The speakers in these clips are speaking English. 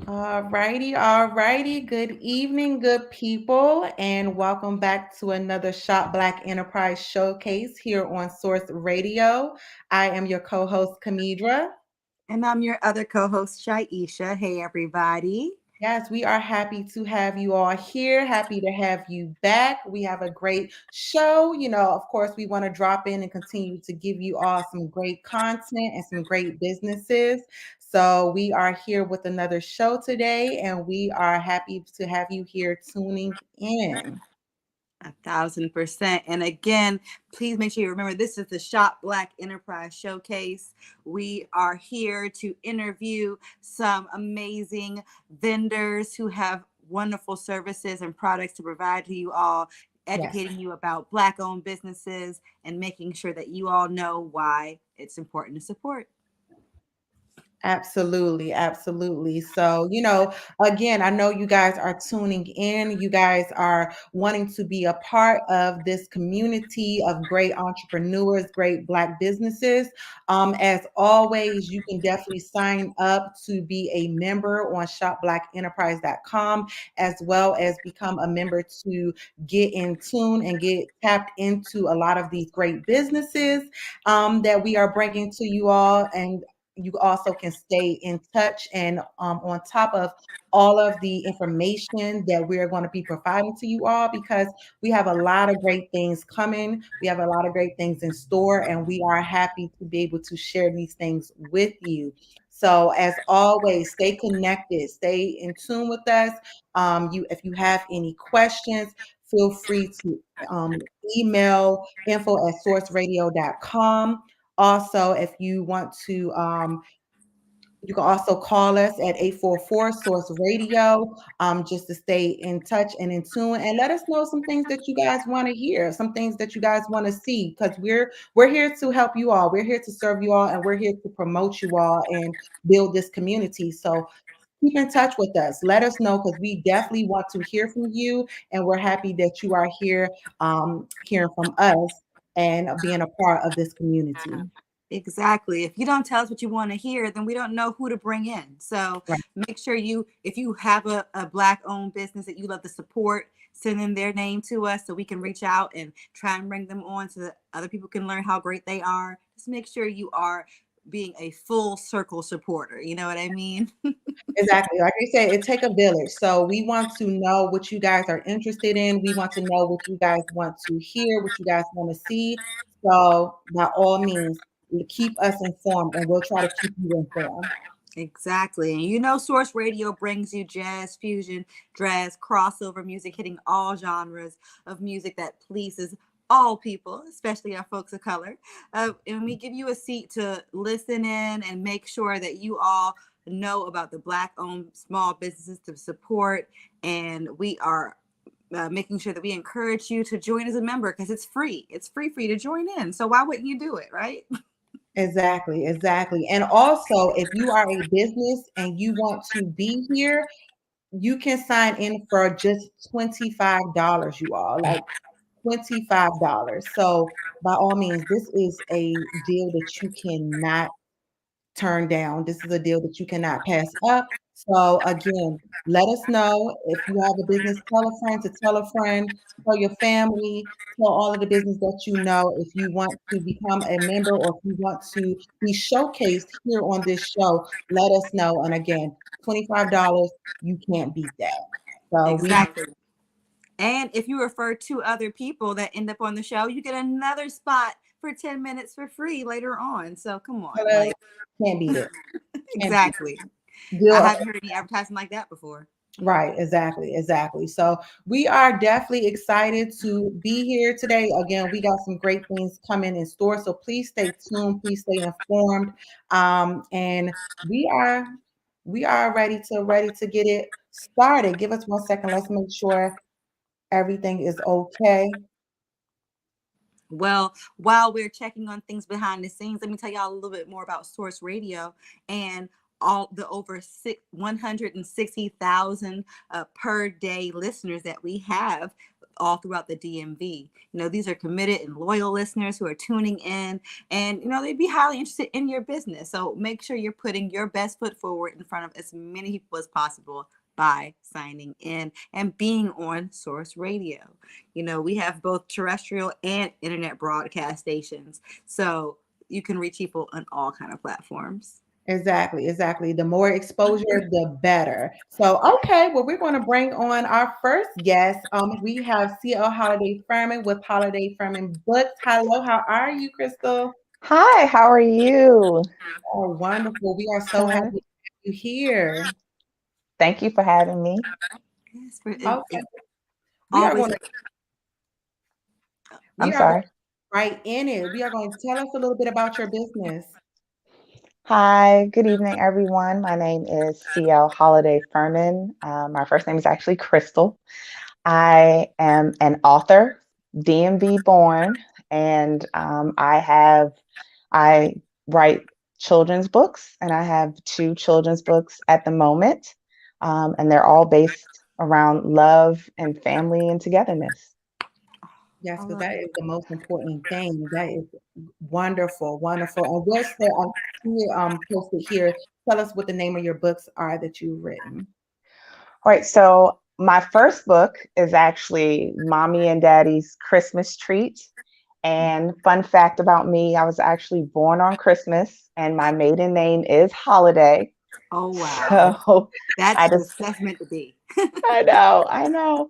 All righty. Good evening, good people, and welcome back to another Shop Black Enterprise Showcase here on Source Radio. I am your co-host, Kamidra. And I'm your other co-host, Shaisha. Hey, everybody. Yes, we are happy to have you all here. Happy to have you back. We have a great show. Of course, we want to drop in and continue to give you all some great content and some great businesses. So, we are here with another show today, and we are happy to have you here tuning in. 1,000%. And again, please make sure you remember this is the Shop Black Enterprise Showcase. We are here to interview some amazing vendors who have wonderful services and products to provide to you all, Yes. educating you about Black owned businesses and making sure that you all know why it's important to support. Absolutely, absolutely. So, again, I know you guys are tuning in. You guys are wanting to be a part of this community of great entrepreneurs, great Black businesses. As always, you can definitely sign up to be a member on shopblackenterprise.com, as well as become a member to get in tune and get tapped into a lot of these great businesses that we are bringing to you all. And you also can stay in touch and on top of all of the information that we're going to be providing to you all, because we have a lot of great things coming. We have a lot of great things in store, and we are happy to be able to share these things with you. So, as always, stay connected, stay in tune with us. If you have any questions, feel free to email info@sourceradio.com. Also, if you want to, you can also call us at 844 Source Radio, just to stay in touch and in tune, and let us know some things that you guys want to hear, some things that you guys want to see, because we're here to help you all. We're here to serve you all, and we're here to promote you all and build this community. So keep in touch with us. Let us know, because we definitely want to hear from you, and we're happy that you are here, hearing from us and being a part of this community. Exactly. If you don't tell us what you want to hear, then we don't know who to bring in. So Right. make sure if you have a Black owned business that you love to support, send in their name to us so we can reach out and try and bring them on so that other people can learn how great they are. Just make sure you are being a full circle supporter. You know what I mean? Exactly. Like I said, it take a village. So we want to know what you guys are interested in. We want to know what you guys want to hear, what you guys want to see. So by all means, keep us informed, and we'll try to keep you informed. Exactly. And you know, Source Radio brings you jazz, fusion, jazz, crossover music, hitting all genres of music that pleases all people, especially our folks of color. And we give you a seat to listen in and make sure that you all know about the Black owned small businesses to support. And we are making sure that we encourage you to join as a member because it's free. It's free for you to join in. So why wouldn't you do it, right? Exactly, exactly. And also, if you are a business and you want to be here, you can sign in for just $25, you all. Like $25. So by all means, this is a deal that you cannot turn down. This is a deal that you cannot pass up. So again, let us know if you have a business. Tell a friend to tell a friend, tell your family, tell all of the business that you know. If you want to become a member, or if you want to be showcased here on this show, let us know. And again, $25, you can't beat that. So we Exactly. And if you refer two other people that end up on the show, you get another spot for 10 minutes for free later on. So come on. Like, can't beat it. Can't beat exactly. it. I Deal. haven't heard any advertising like that before. Right, exactly, exactly. So we are definitely excited to be here today. Again, we got some great things coming in store. So please stay tuned, please stay informed. And we are ready to get it started. Give us 1 second. Let's make sure everything is okay. Well, while we're checking on things behind the scenes, let me tell y'all a little bit more about Source Radio and all the over 160,000 per day listeners that we have. all throughout the DMV. These are committed and loyal listeners who are tuning in, and they'd be highly interested in your business. So make sure you're putting your best foot forward in front of as many people as possible by signing in and being on Source Radio. We have both terrestrial and internet broadcast stations, so you can reach people on all kind of platforms. Exactly, exactly. The more exposure, the better. So, okay, well, we're going to bring on our first guest. We have CL Holiday Furman with Holiday Furman Books. Hello, how are you, Crystal? Hi, how are you? Oh, wonderful. We are so happy Good. to have you here. Thank you for having me. Yes, Okay, it's we are always going to we I'm are going sorry. right in it. We are going to tell us a little bit about your business. Hi, good evening, everyone. My name is CL Holiday Furman. My first name is actually Crystal. I am an author, DMV born, and I write children's books, and I have two children's books at the moment, and they're all based around love and family and togetherness. Yes, I because love that it. is the most important thing. That is wonderful, wonderful. And what's the see it, posted here? Tell us what the name of your books are that you've written. All right, so my first book is actually Mommy and Daddy's Christmas Treat. And fun fact about me, I was actually born on Christmas, and my maiden name is Holiday. Oh wow, So I just, that's meant to be. I know.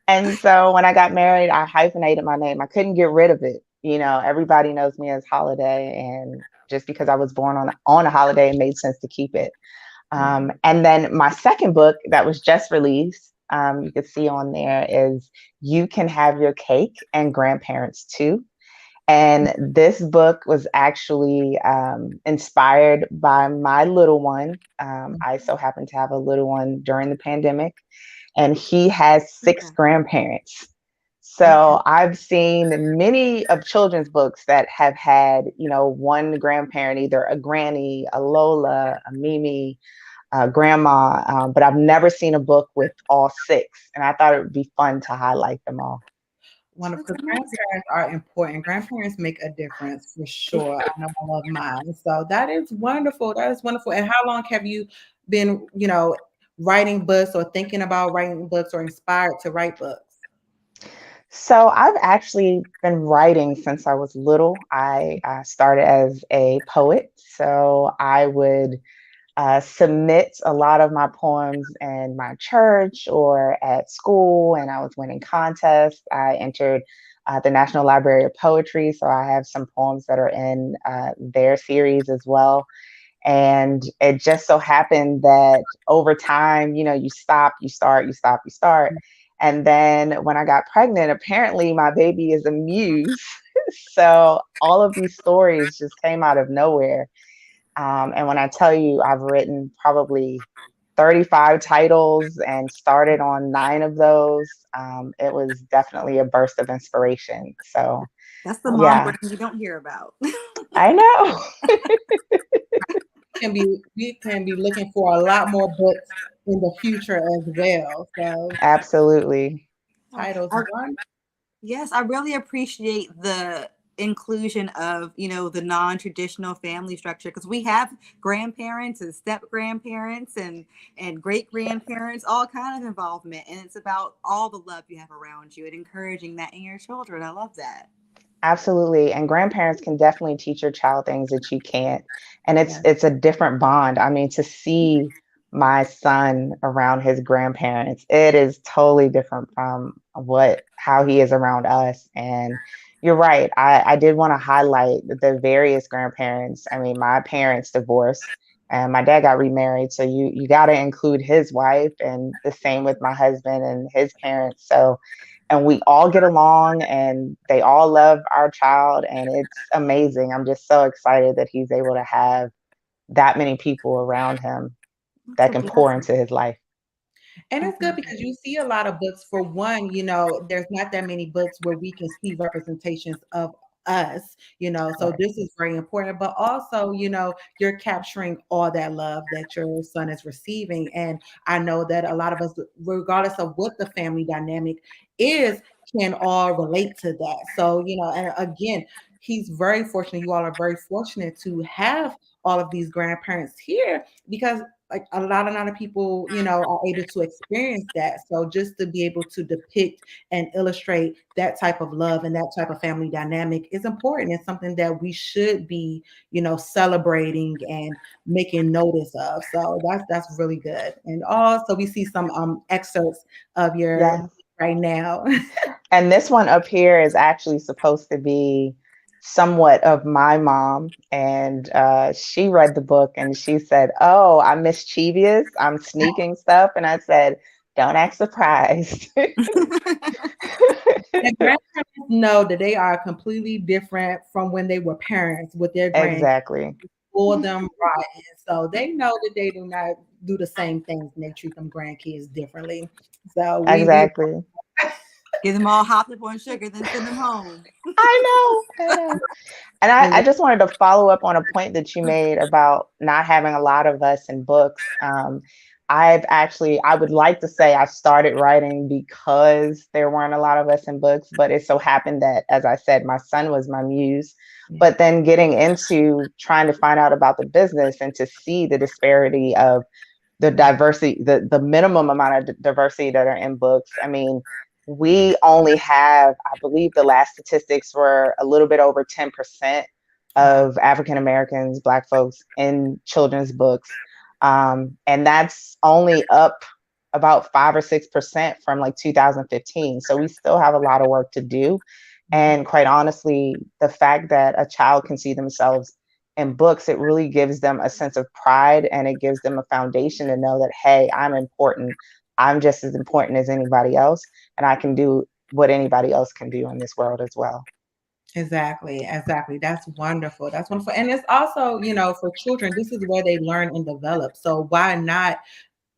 And so when I got married, I hyphenated my name. I couldn't get rid of it. Everybody knows me as Holiday, and just because I was born on a holiday, it made sense to keep it. And then my second book that was just released, you can see on there is You Can Have Your Cake and Grandparents Too. And this book was actually inspired by my little one. I so happened to have a little one during the pandemic, and he has six Okay. grandparents. Okay, So I've seen many of children's books that have had, one grandparent, either a granny, a Lola, a Mimi, grandma, but I've never seen a book with all six. And I thought it would be fun to highlight them all. wonderful. That's Because amazing. grandparents are important. Grandparents make a difference for It, sure. I know I love mine. So that is wonderful. That is wonderful. And how long have you been, writing books or thinking about writing books or inspired to write books? So I've actually been writing since I was little. I started as a poet. So I would submit a lot of my poems in my church or at school, and I was winning contests. I entered the National Library of Poetry, so I have some poems that are in their series as well. And it just so happened that over time, you stop, you start, you stop, you start. And then when I got pregnant, apparently my baby is a muse. So all of these stories just came out of nowhere. And when I tell you, I've written probably 35 titles and started on 9 of those, it was definitely a burst of inspiration. So, that's the mom yeah, brain you don't hear about. I know. We can be looking for a lot more books in the future as well. So Absolutely. Oh, titles one. yes, I really appreciate the inclusion of, the non-traditional family structure, because we have grandparents and step grandparents and great grandparents, all kind of involvement, and it's about all the love you have around you and encouraging that in your children. I love that. Absolutely. And grandparents can definitely teach your child things that you can't. And it's Yeah. it's a different bond. I mean, to see my son around his grandparents, it is totally different from what how he is around us. And you're right. I did want to highlight the various grandparents. I mean, my parents divorced and my dad got remarried. So you gotta include his wife, and the same with my husband and his parents. So and we all get along and they all love our child, and it's amazing. I'm just so excited that he's able to have that many people around him That's that a can pour blessing. into his life. And it's good Definitely. because you see a lot of books. For one, there's not that many books where we can see representations of us, so Right. this is very important. But also, you're capturing all that love that your son is receiving. And I know that a lot of us, regardless of what the family dynamic is, can all relate to that. So, and again, he's very fortunate. You all are very fortunate to have all of these grandparents here, because like a lot of people, are able to experience that. So just to be able to depict and illustrate that type of love and that type of family dynamic is important. It's something that we should be, celebrating and making notice of. So that's really good. And also we see some excerpts of your Yes. right now. And this one up here is actually supposed to be somewhat of my mom. And she read the book and she said, "Oh, I'm mischievous. I'm sneaking stuff." And I said, "Don't act surprised." And grandparents know that they are completely different from when they were parents with their grandkids. Exactly. For them rotten. So they know that they do not do the same things and they treat them grandkids differently. So we Exactly. Get them all hopped up on sugar, then send them home. I know. I know. And I just wanted to follow up on a point that you made about not having a lot of us in books. I would like to say I started writing because there weren't a lot of us in books, but it so happened that, as I said, my son was my muse. But then getting into trying to find out about the business and to see the disparity of the diversity, the minimum amount of diversity that are in books. I mean, we only have, I believe the last statistics were a little bit over 10% Wow. of African Americans, Black folks in children's books. And that's only up about 5 or 6% from like 2015. So we still have a lot of work to do. And quite honestly, the fact that a child can see themselves in books, it really gives them a sense of pride and it gives them a foundation to know that, hey, I'm important. I'm just as important as anybody else. And I can do what anybody else can do in this world as well. Exactly, exactly. That's wonderful. That's wonderful. And it's also, for children, this is where they learn and develop. So why not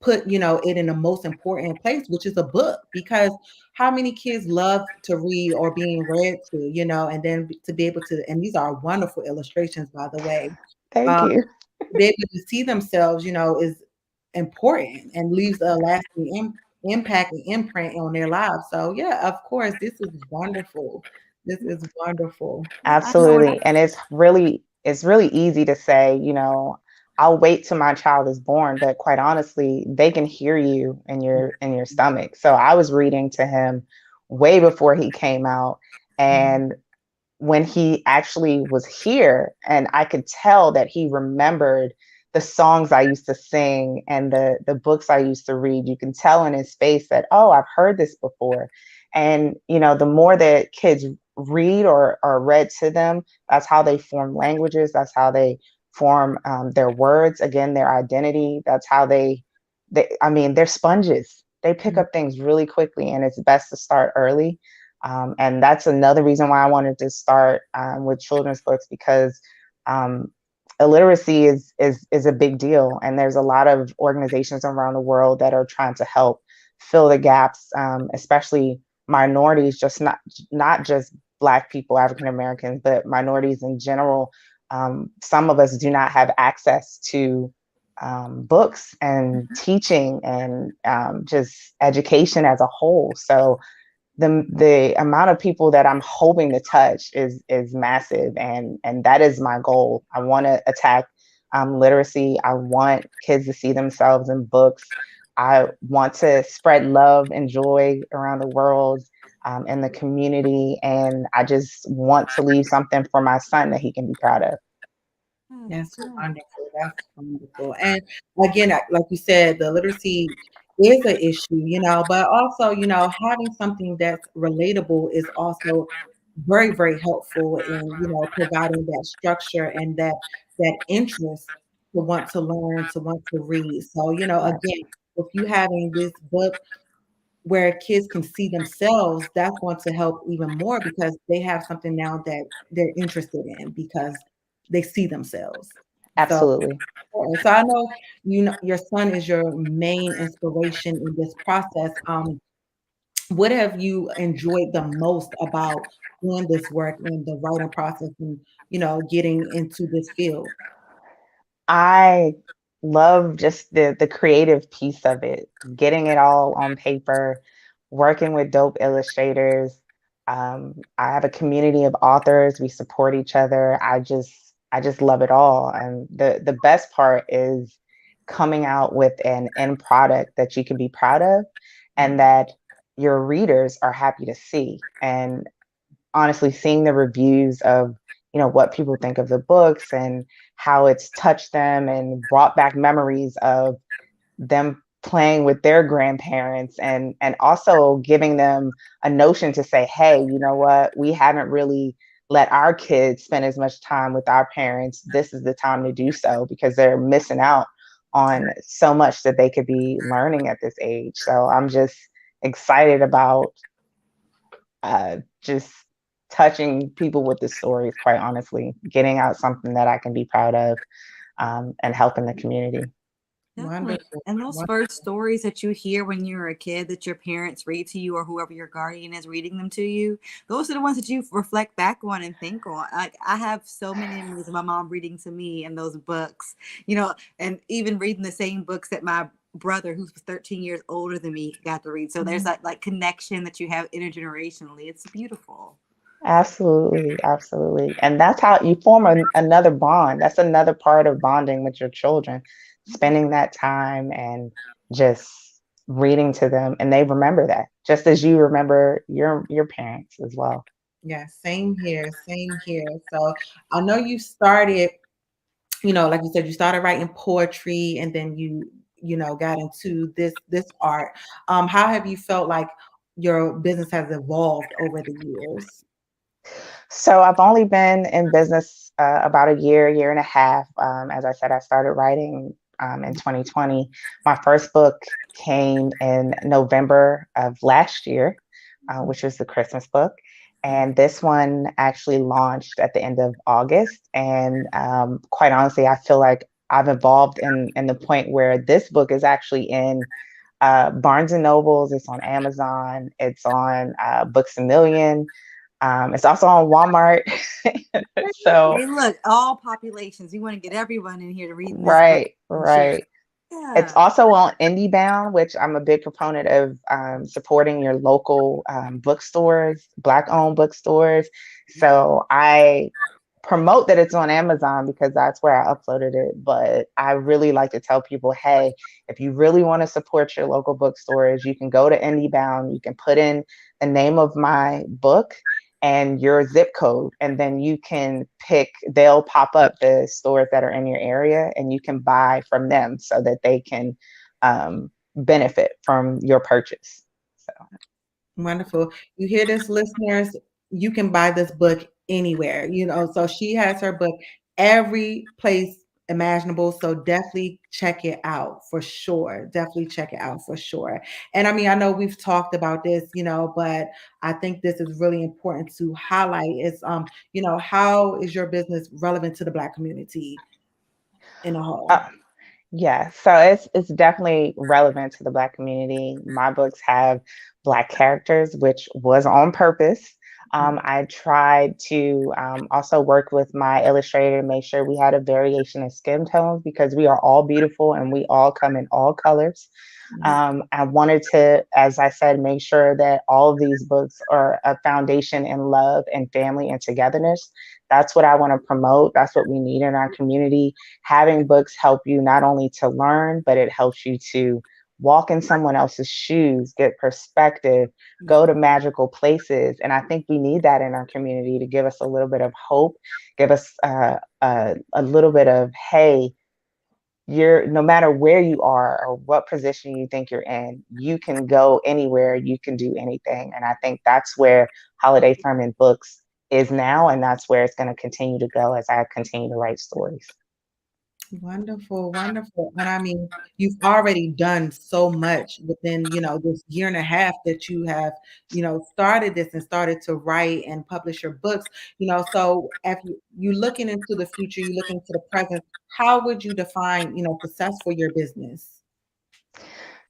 put, it in the most important place, which is a book? Because how many kids love to read or being read to, and then to be able to, and these are wonderful illustrations, by the way. Thank Um, you. to be able to see themselves, is important and leaves a lasting impact and imprint on their lives. So yeah, of course, this is wonderful. This is wonderful. I know what Absolutely. And it's really easy to say, I'll wait till my child is born, but quite honestly, they can hear you in your stomach. So I was reading to him way before he came out. And when he actually was here, and I could tell that he remembered the songs I used to sing and the books I used to read. You can tell in his face that, oh, I've heard this before. And the more that kids read or are read to them, that's how they form languages. That's how they form their words. Again, their identity. That's how I mean, they're sponges. They pick up things really quickly, and it's best to start early. And that's another reason why I wanted to start with children's books, because um, illiteracy is a big deal, and there's a lot of organizations around the world that are trying to help fill the gaps, especially minorities, just not just Black people, African Americans, but minorities in general. Some of us do not have access to books and teaching and just education as a whole. So the amount of people that I'm hoping to touch is massive, and that is my goal. I want to attack literacy. I want kids to see themselves in books. I want to spread love and joy around the world, in the community, and I just want to leave something for my son that he can be proud of. That's wonderful. That's wonderful. And again, like you said, the literacy is an issue, but also, having something that's relatable is also very, very helpful in, providing that structure and that interest to want to learn, to want to read. So, Yes, again, if you having this book where kids can see themselves, that's going to help even more because they have something now that they're interested in because they see themselves. So, absolutely. so I know your son is your main inspiration in this process. what have you enjoyed the most about doing this work in the writing process and, getting into this field? I love just the creative piece of it, getting it all on paper, working with dope illustrators. I have a community of authors. We support each other. I just love it all. And the best part is coming out with an end product that you can be proud of and that your readers are happy to see. And honestly, seeing the reviews of what people think of the books and how it's touched them and brought back memories of them playing with their grandparents, and also giving them a notion to say, hey, you know what, we haven't really let our kids spend as much time with our parents. This is the time to do so because they're missing out on so much that they could be learning at this age. So I'm just excited about just touching people with the stories, quite honestly, getting out something that I can be proud of, and helping the community. Definitely. Wonderful. And those first stories that you hear when you're a kid that your parents read to you or whoever your guardian is reading them to you, those are the ones that you reflect back on and think on. Like I have so many memories of my mom reading to me and those books, and even reading the same books that my brother, who was 13 years older than me, got to read. So there's that like connection that you have intergenerationally. It's beautiful. Absolutely, absolutely. And that's how you form another bond. That's another part of bonding with your children, spending that time and just reading to them, and they remember that, just as you remember your parents as well. Yeah, same here, same here. So I know you started, like you said, you started writing poetry and then you got into this art. How have you felt like your business has evolved over the years? So I've only been in business about a year and a half. As I said, I started writing in 2020. My first book came in November of last year, which was the Christmas book. And this one actually launched at the end of August. And quite honestly, I feel like I've evolved in the point where this book is actually in Barnes and Nobles. It's on Amazon. It's on Books a Million. It's also on Walmart. So, Hey, look, all populations. We want to get everyone in here to reading this book right, and share. right. It's Yeah. also on IndieBound, which I'm a big proponent of, supporting your local bookstores, Black-owned bookstores. So I promote that it's on Amazon because that's where I uploaded it. But I really like to tell people, hey, if you really want to support your local bookstores, you can go to IndieBound, you can put in the name of my book and your zip code, and then you can pick, they'll pop up the stores that are in your area and you can buy from them so that they can benefit from your purchase. So Wonderful. You hear this, listeners? You can buy this book anywhere, So she has her book every place imaginable. So definitely check it out for sure. Definitely check it out for sure. And I mean, I know we've talked about this, but I think this is really important to highlight is, how is your business relevant to the Black community in a whole? uh, yeah, so it's definitely relevant to the Black community. My books have Black characters, which was on purpose. I tried to also work with my illustrator to make sure we had a variation of skin tones because we are all beautiful and we all come in all colors. I wanted to, as I said, make sure that all of these books are a foundation in love and family and togetherness. That's what I want to promote. That's what we need in our community. Having books help you not only to learn, but it helps you to walk in someone else's shoes, get perspective, go to magical places. And I think we need that in our community to give us a little bit of hope, give us a little bit of, hey, you're, no matter where you are or what position you think you're in, you can go anywhere, you can do anything. And I think that's where Holiday Firman Books is now, and that's where it's going to continue to go as I continue to write stories. Wonderful, wonderful. And I mean, you've already done so much within, this year and a half that you have, started this and started to write and publish your books, so if you looking into the future, you look into the present, how would you define, success for your business?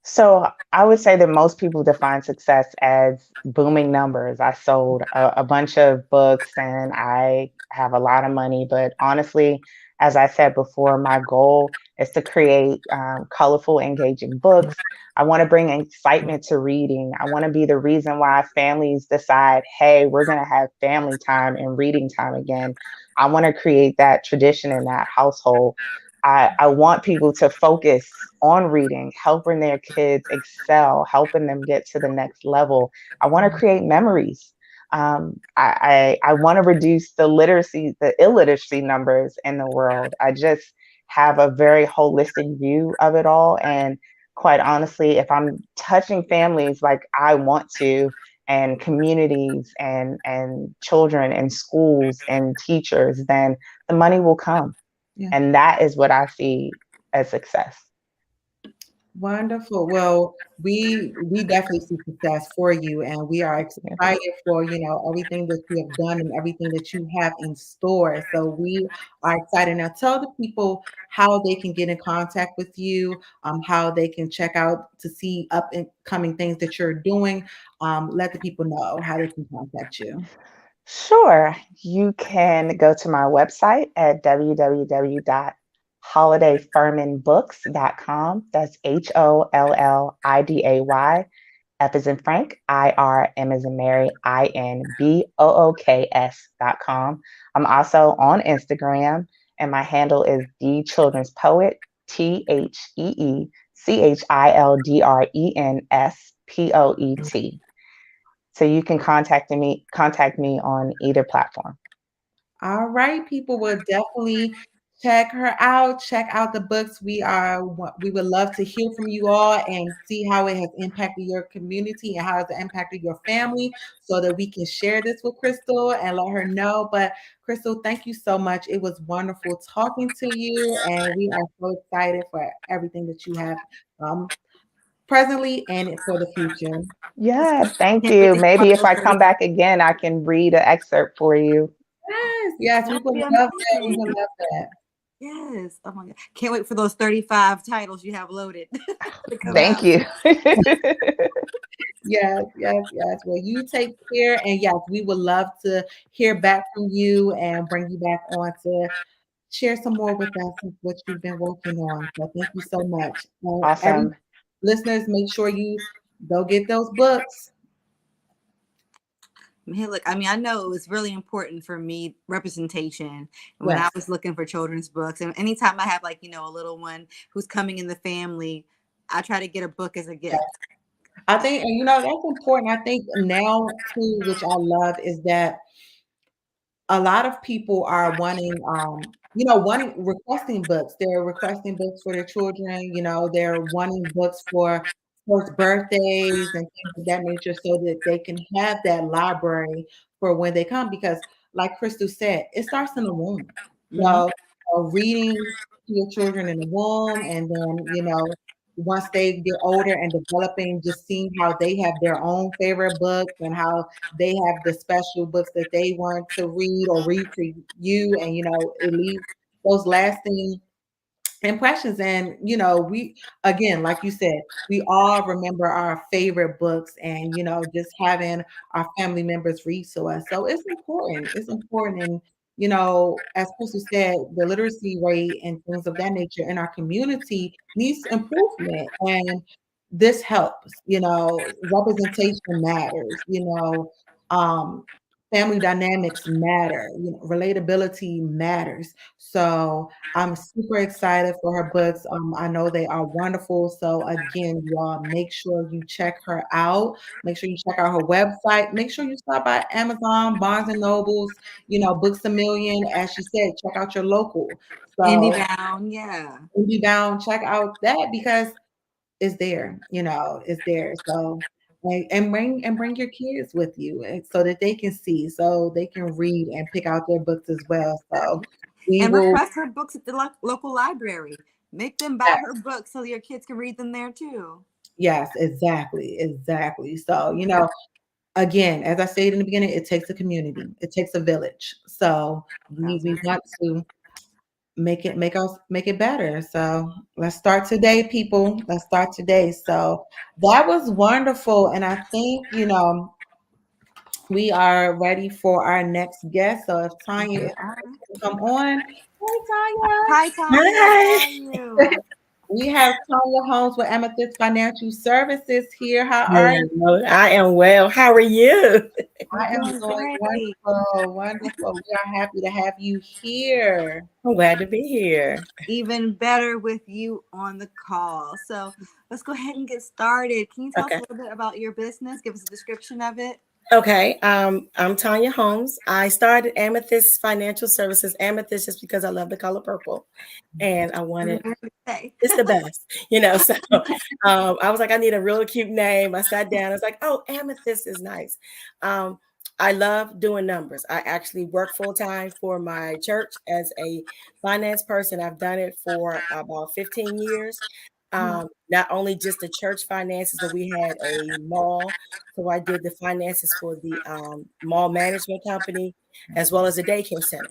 So I would say that most people define success as booming numbers. I sold a bunch of books and I have a lot of money, but honestly, as I said before, my goal is to create colorful, engaging books. I want to bring excitement to reading. I want to be the reason why families decide, hey, we're going to have family time and reading time again. I want to create that tradition in that household. I want people to focus on reading, helping their kids excel, helping them get to the next level. I want to create memories. I want to reduce the illiteracy numbers in the world. I just have a very holistic view of it all. And quite honestly, if I'm touching families like I want to, and communities and children and schools and teachers, then the money will come. Yeah. And that is what I see as success. Wonderful. Well, we definitely see success for you, and we are Thank you. excited for everything that you have done and everything that you have in store. So we are excited. Now, tell the people how they can get in contact with you, how they can check out to see up and coming things that you're doing. Let the people know how they can contact you. Sure. You can go to my website at www.hollidayfurmanbooks.com. That's HOLLIDAY. F is in Frank, IRM is in Mary, INBOOKS.com. I'm also on Instagram, and my handle is The Children's Poet, TheChildrensPoet. So you can contact me on either platform. All right, people will definitely check her out. Check out the books. We would love to hear from you all and see how it has impacted your community and how it's impacted your family so that we can share this with Crystal and let her know. But Crystal, thank you so much. It was wonderful talking to you, and we are so excited for everything that you have presently and for the future. Yeah, thank Can't wait you. to hear about Maybe if those I come 35. back again, I can read an excerpt for you. Yes, yes, we That would would be love that. We would amazing. love that. Yes. Oh my God. Can't wait for those 35 titles you have loaded to come Thank out. you. Yes, yes, yes. Well, you take care. And yes, we would love to hear back from you and bring you back on to share some more with us of what you've been working on. So thank you so much. Every Awesome. listeners, make sure you go get those books. Hey, look, I mean, I know it was really important for me representation when I Yes. was looking for children's books. And anytime I have, like, a little one who's coming in the family, I try to get a book as a Yes. gift. I think, and that's important. I think now too, which I love, is that a lot of people are wanting requesting books. They're requesting books for their children, they're wanting books for first birthdays and things of that nature so that they can have that library for when they come because like Crystal said, it starts in the womb. Hmm. So reading to your children in the womb and then, once they get older and developing, just seeing how they have their own favorite books and how they have the special books that they want to read or read to you, and it leaves those lasting impressions. And we, again, like you said, we all remember our favorite books and just having our family members read to us. So it's important. And as Crystal said, the literacy rate and things of that nature in our community needs improvement, and this helps. Representation matters. Um family dynamics matter. Relatability matters. So I'm super excited for her books. I know they are wonderful. So again, y'all, make sure you check her out. Make sure you check out her website. Make sure you stop by Amazon, Barnes and Nobles, Books a Million. As she said, check out your local. Indie So bound, yeah. Indie Bound, check out that because it's there. It's there. So and bring your kids with you so that they can see, so they can read and pick out their books as well. So we And will. request her books at the local library. Make them buy her books so your kids can read them there too. Yes, exactly, exactly. So, again, as I stated in the beginning, it takes a community, it takes a village. So we want to make it better. So let's start today, people. Let's start today. So that was wonderful. And I think, we are ready for our next guest. So if Tanya is ready to come on, hey Tanya. Hi, Tanya. How Hi. are you? We have Tanya Holmes with Amethyst Financial Services here. How are you? Hello. I am well. How are you? We're I am doing doing great. wonderful, wonderful. We are happy to have you here. I'm glad to be here. Even better with you on the call. So let's go ahead and get started. Can you tell us a Okay. little bit about your business? Give us a description of it. Okay. I'm Tanya Holmes. I started Amethyst Financial Services. Amethyst just because I love the color purple, and I wanted Say. it's the best, So I was like, I need a real cute name. I sat down. I was like, oh, Amethyst is nice. Um, I love doing numbers. I actually work full time for my church as a finance person. I've done it for about 15 years. Not only just the church finances, but we had a mall. So I did the finances for the mall management company as well as a daycare center.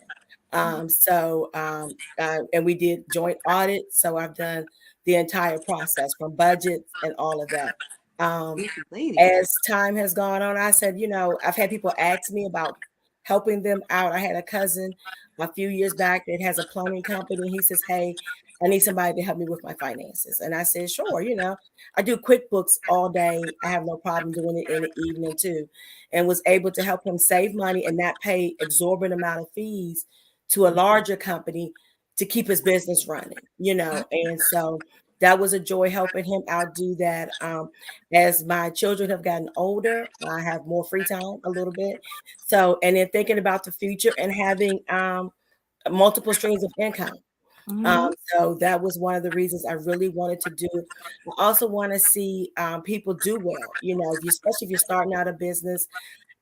And we did joint audits. So I've done the entire process from budgets and all of that. Um, Lady. as time has gone on, I said, I've had people ask me about helping them out. I had a cousin a few years back that has a plumbing company. He says, hey, I need somebody to help me with my finances. And I said, sure, I do QuickBooks all day. I have no problem doing it in the evening too. And was able to help him save money and not pay exorbitant amount of fees to a larger company to keep his business running. And so that was a joy helping him out do that. As my children have gotten older, I have more free time a little bit. So, and then thinking about the future and having multiple streams of income. So that was one of the reasons I really wanted to do it. I also want to see people do well, especially if you're starting out a business.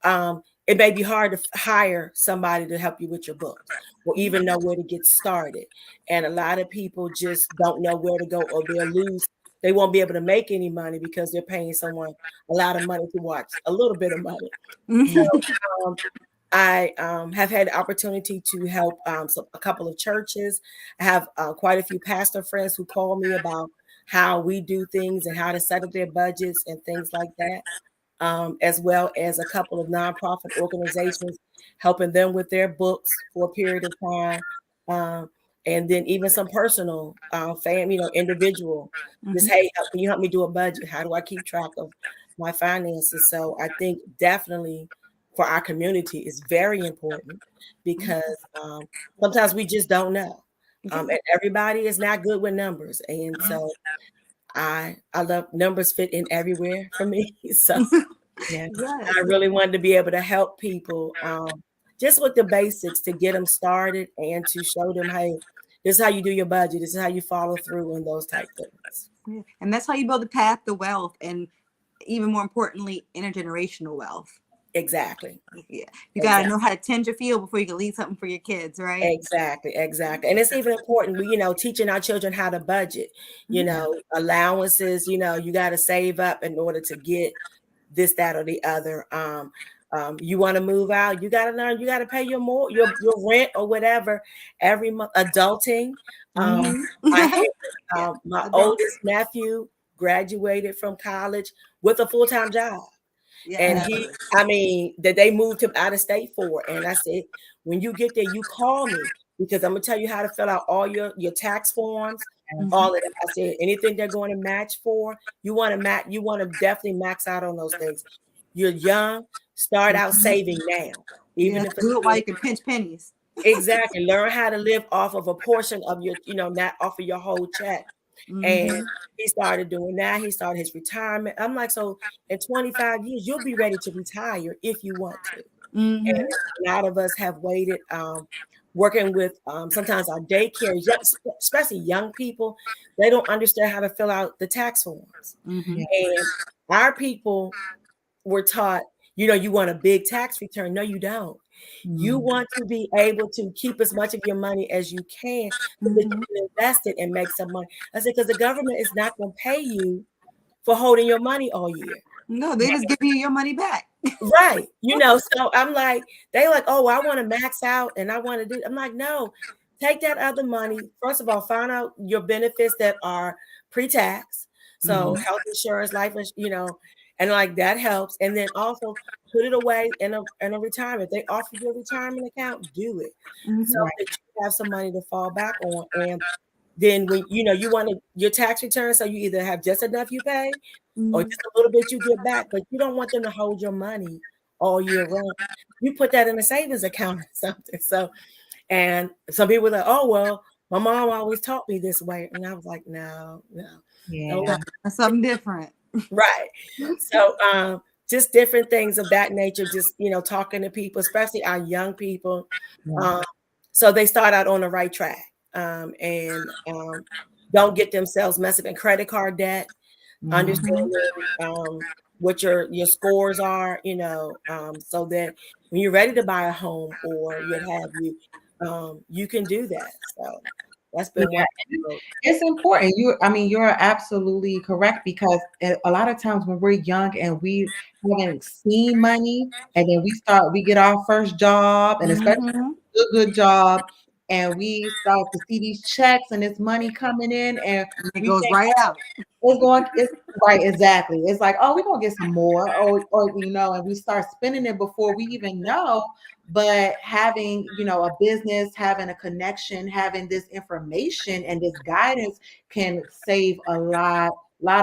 It may be hard to hire somebody to help you with your books or even know where to get started. And a lot of people just don't know where to go, or they'll lose. They won't be able to make any money because they're paying someone a lot of money to watch a little bit of money. So I have had the opportunity to help a couple of churches. I have quite a few pastor friends who call me about how we do things and how to set up their budgets and things like that. As well as a couple of nonprofit organizations, helping them with their books for a period of time. And then even some personal individual, just, hey, can you help me do a budget? How do I keep track of my finances? So I think definitely for our community is very important because sometimes we just don't know. And everybody is not good with numbers. And so I love numbers fit in everywhere for me. So Yeah. Yes. I really wanted to be able to help people just with the basics to get them started and to show them, hey, this is how you do your budget. This is how you follow through and those type things. Yeah. And that's how you build the path to wealth, and even more importantly, intergenerational wealth. Exactly. Yeah. You got to know how to tend your field before you can leave something for your kids, right? Exactly. And it's even important, teaching our children how to budget, allowances, you got to save up in order to get this, that, or the other. You want to move out, you got to learn, you got to pay your rent or whatever every month. Adulting. I had my oldest nephew graduated from college with a full-time job. And that they moved him out of state for. And I said, when you get there, you call me because I'm gonna tell you how to fill out all your tax forms, all of that. I said, anything they're going to match for, you want to definitely max out on those things. You're young, start out saving now. Even if do it while you can pinch pennies. Exactly. Learn how to live off of a portion of your, not off of your whole check. And he started doing that. He started his retirement. I'm like, so in 25 years, you'll be ready to retire if you want to. And a lot of us have waited, working with sometimes our daycare, especially young people, they don't understand how to fill out the tax forms. And our people were taught, you want a big tax return. No, you don't. You want to be able to keep as much of your money as you can so that you can invest it and make some money. I said, because the government is not going to pay you for holding your money all year. No, they just give you your money back. Right. So I'm like, they like, oh, I want to max out and I want to do. I'm like, no, take that other money. First of all, find out your benefits that are pre-tax. So health insurance, life, and like that helps. And then also put it away in a retirement. They offer you a retirement account, do it. So Mhm. that you have some money to fall back on. And then when you want your tax return, so you either have just enough you pay or Mhm. just a little bit you get back, but you don't want them to hold your money all year round. You put that in a savings account or something. So, and some people are like, oh, well, my mom always taught me this way. And I was like, no, no way. Yeah. That's something different. Right. So, just different things of that nature, just, talking to people, especially our young people. Yeah. Um, so they start out on the right track, and don't get themselves messed up in credit card debt, Mhm. understanding what your scores are, so that when you're ready to buy a home or what have you, you can do that. So that's been Yeah. one approach. It's important. I mean, you're absolutely correct because a lot of times when we're young and we haven't seen money, and then we get our first job, and especially Mhm. good job, and we start to see these checks and this money coming in, and It we goes think right out. it's right, exactly. It's like, oh, we're gonna get some more, or and we start spending it before we even know. But having, a business, having a connection, having this information and this guidance can save lot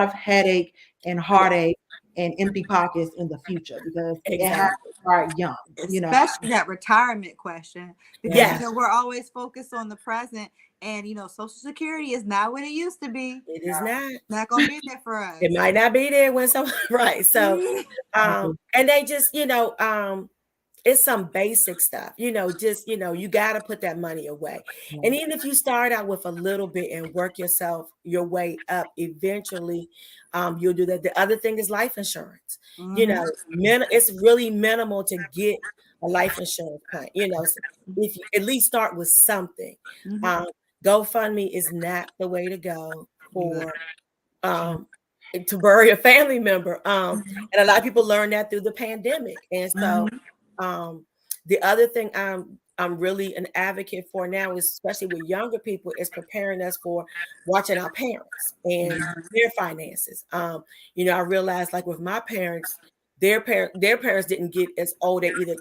of headache and Yeah, heartache and empty pockets in the future because it has exactly. to start young. Especially that retirement question, because Yeah, we're always focused on the present, and Social Security is not what it used to be. it is not. Not gonna be there for It us. might not be there when some right. So, and they just, it's some basic stuff, just, you got to put that money away. And even if you start out with a little bit and work your way up, eventually you'll do that. The other thing is life insurance. Mhm. It's really minimal to get a life insurance plan, so if you at least start with something. Mhm. Um, GoFundMe is not the way to go Good. for um to bury a family member. And a lot of people learned that through the pandemic. And so Mhm. um the other thing I'm really an advocate for now is, especially with younger people, is preparing us for watching our parents and their finances. I realized, like with my parents, their parents didn't get as old. They either,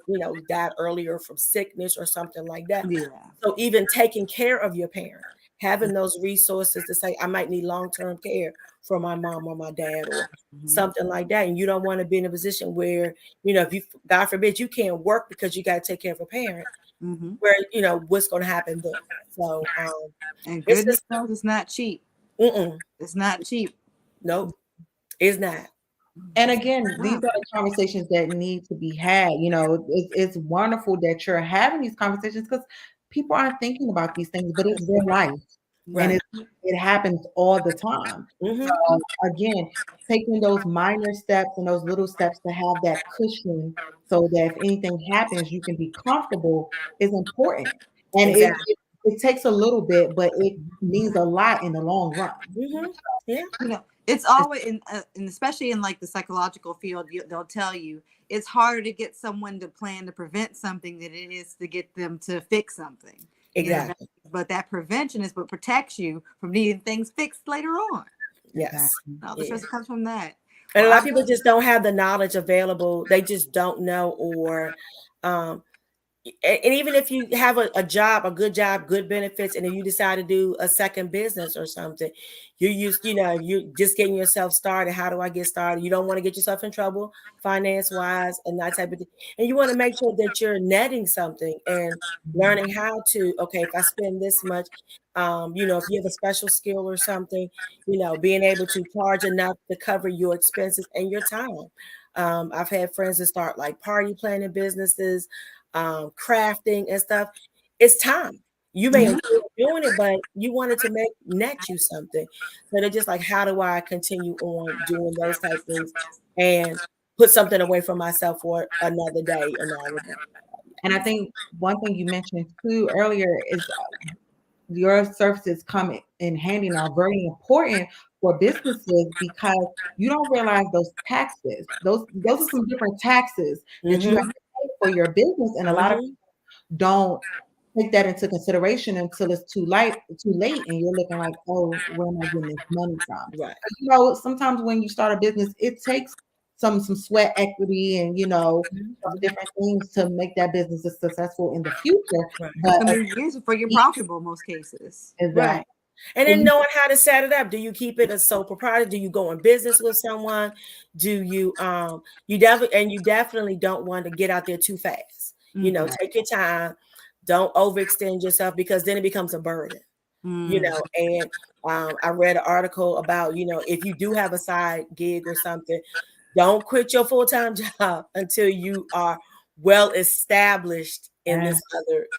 died earlier from sickness or something like that. Yeah. So even taking care of your parents, having those resources to say, I might need long-term care for my mom or my dad or Mhm. something like that. And you don't want to be in a position where, if you, God forbid, you can't work because you got to take care of a parent, Mhm. where, what's going to happen then. So And it's goodness just, knows it's not cheap. mm-mm, It's not cheap. nope, it's not. And again, these Wow. are the conversations that need to be had. It's wonderful that you're having these conversations because people aren't thinking about these things, but it's their life, and Right. it happens all the time. Mm-hmm. So again, taking those minor steps and those little steps to have that cushion, so that if anything happens, you can be comfortable, is important. And Exactly. it takes a little bit, but it means a lot in the long run. Mm-hmm. Yeah. It's always and especially in like the psychological field, they'll tell you it's harder to get someone to plan to prevent something than it is to get them to fix something. Exactly. But that prevention is what protects you from needing things fixed later on. Yes. Exactly. All the Yeah. stress comes from that. And a Well, lot of people just don't have the knowledge available. They just don't know, or um, and even if you have a job, good benefits, and if you decide to do a second business or something, you're just getting yourself started. How do I get started? You don't want to get yourself in trouble finance wise and that type of thing. And you want to make sure that you're netting something and learning how to, okay, if I spend this much, if you have a special skill or something, being able to charge enough to cover your expenses and your time. I've had friends that start like party planning businesses, crafting and stuff. It's time. You may enjoy doing it, but you wanted to net you something. So they're just like, how do I continue on doing those type things and put something away for myself for another day, another day. And I think one thing you mentioned too earlier is your services come in handy and are very important for businesses because you don't realize those taxes. Those are some different taxes that you have Mm-hmm. to pay for your business, and a lot of Mm-hmm. people don't take that into consideration until it's too late, and you're looking like, oh, where am I getting this money from? Right. You know, sometimes when you start a business, it takes some sweat equity and some different things to make that business successful in the future. Right. But It's gonna be years before you're profitable most cases. Right. exactly. And then knowing how to set it up. Do you keep it a sole proprietor? Do you go in business with someone? Do you you definitely don't want to get out there too fast. Mm-hmm. Take your time. Don't overextend yourself because then it becomes a burden. And I read an article about, if you do have a side gig or something, don't quit your full-time job until you are well established in this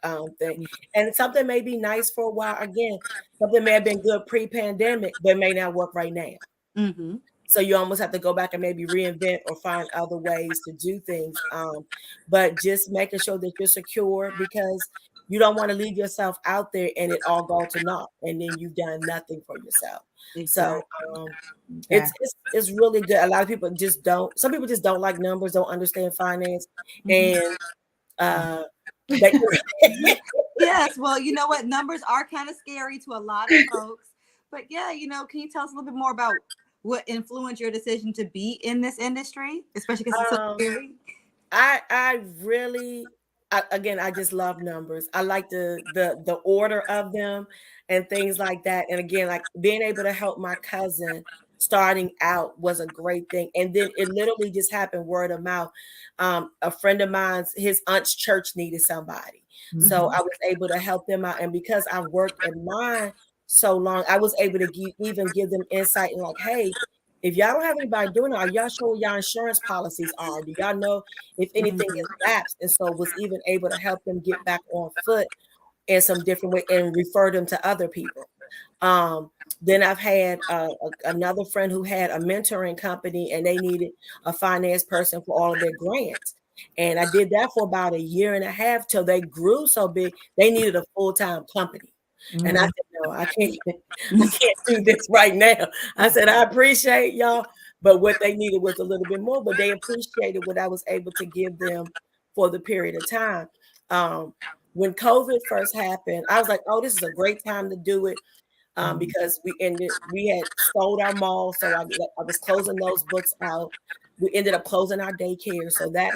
other thing. And something may be nice for a while. Again, something may have been good pre-pandemic, but may not work right now. Mm-hmm. So you almost have to go back and maybe reinvent or find other ways to do things. But just making sure that you're secure, because you don't want to leave yourself out there and it all go to naught, and then you've done nothing for yourself. Exactly. So it's really good. A lot of people just don't. Some people just don't like numbers, don't understand finance, and they, Yes, well, you know what? Numbers are kind of scary to a lot of folks. But yeah, can you tell us a little bit more about what influenced your decision to be in this industry, especially because it's so scary? I really, again, I just love numbers. I like the order of them and things like that. And again, like being able to help my cousin starting out was a great thing. And then it literally just happened word of mouth. A friend of mine's, his aunt's church needed somebody. So I was able to help them out. And because I worked at mine so long, I was able to even give them insight and like, hey, if y'all don't have anybody doing it, are y'all sure what y'all insurance policies are? Do y'all know if anything is lapsed? And so was even able to help them get back on foot in some different way and refer them to other people. Then I've had another friend who had a mentoring company and they needed a finance person for all of their grants. And I did that for about a year and a half till they grew so big, they needed a full-time company. And I said, no, I can't do this right now. I said, I appreciate y'all, but what they needed was a little bit more, but they appreciated what I was able to give them for the period of time. When COVID first happened, I was like, oh, this is a great time to do it. Because we had sold our mall. So I was closing those books out. We ended up closing our daycare. So that,